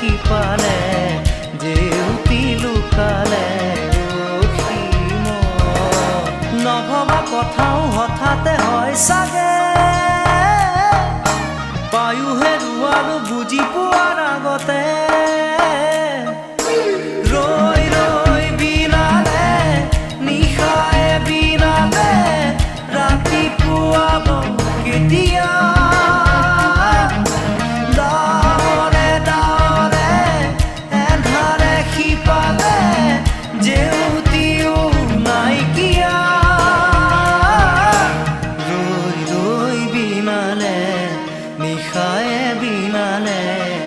সিপালে জেউতি লুকালে নভবা কথাও হঠাতে হয় চাগে পায়ো হেৰুৱালো বুজি পোৱাৰ আগতে